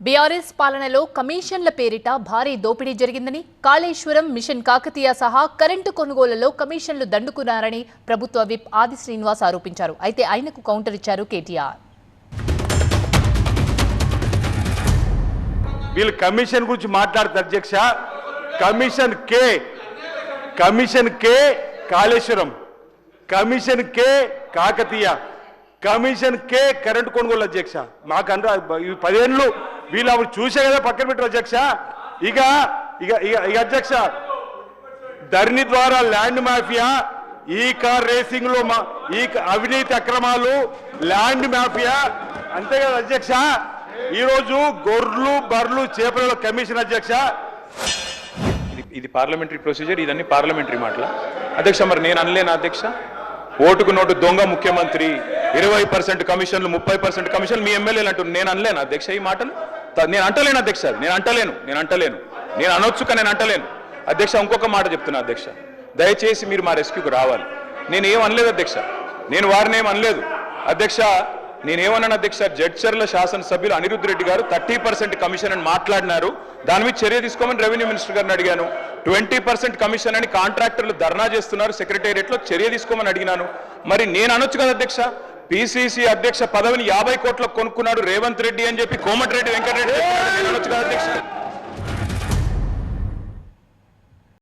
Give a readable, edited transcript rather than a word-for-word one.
BRS పాలనలో కమిషన్ల పేరిట భారీ దోపిడీ జరిగిందని, కాళేశ్వరం, మిషన్ కాకతీయ సహా కరెంటు కొనుగోలులో కమిషన్లు దండుకున్నారని ప్రభుత్వ విప్ ఆది శ్రీనివాస్ ఆరోపించారు. అయితే ఆయనకు కౌంటర్ ఇచ్చారు కేటీఆర్. వీళ్ళు కమిషన్ గురించి మాట్లాడుతారు అధ్యక్ష. కమిషన్ కే కాళేశ్వరం, కమిషన్ కే కాకతీయ, కమిషన్ కే కరెంటు కొనుగోలు అధ్యక్ష. మాకు 10 ఏళ్ళు వీళ్ళు అప్పుడు చూసే కదా పక్కన పెట్టారు అధ్యక్ష. ఇక ఇక ఇక అధ్యక్ష, ధరణి ద్వారా ల్యాండ్ మాఫియా, ఈ కార్ రేసింగ్ లో ఈ అవినీతి అక్రమాలు, ల్యాండ్ మాఫియా, అంతే కదా అధ్యక్ష. ఈరోజు గొర్రెలు, బర్రెలు, చేపల కమిషన్ అధ్యక్ష. ఇది పార్లమెంటరీ ప్రొసీజర్, ఇదన్నీ పార్లమెంటరీ మాటల అధ్యక్ష. మరి నేను అనలేను అధ్యక్ష, ఓటుకు నోటు దొంగ ముఖ్యమంత్రి, 20% కమిషన్లు, 30% కమిషన్లు మీ ఎమ్మెల్యేలు అంటున్నారు. నేను అనలేను అధ్యక్ష ఈ మాటలు. నేను అంటలేను అధ్యక్ష, నేను అంటలేను. నేను అనొచ్చు కానీ నేను అంటలేను అధ్యక్ష. ఇంకొక మాట చెప్తున్నా అధ్యక్ష, దయచేసి మీరు మా రెస్క్యూకి రావాలి. నేనేం అనలేదు అధ్యక్ష, నేను వారిని ఏం అనలేదు అధ్యక్ష. నేనేమన్నాను అధ్యక్ష, జడ్చర్ల శాసనసభ్యులు అనిరుద్ధ్ రెడ్డి గారు 30% కమిషన్ అని మాట్లాడినారు. దాని మీద చర్య తీసుకోమని రెవెన్యూ మినిస్టర్ గారిని అడిగాను. 20% కమిషన్ అని కాంట్రాక్టర్లు ధర్నా చేస్తున్నారు సెక్రటేరియట్లో, చర్య తీసుకోమని అడిగినాను. మరి నేను అనొచ్చు కదా అధ్యక్ష, పిసిసి అధ్యక్ష పదవిని 50 కోట్లకు కొనుక్కున్నాడు రేవంత్ రెడ్డి అని చెప్పి కోమటిరెడ్డి వెంకటరెడ్డి అనొచ్చు కదా అధ్యక్ష.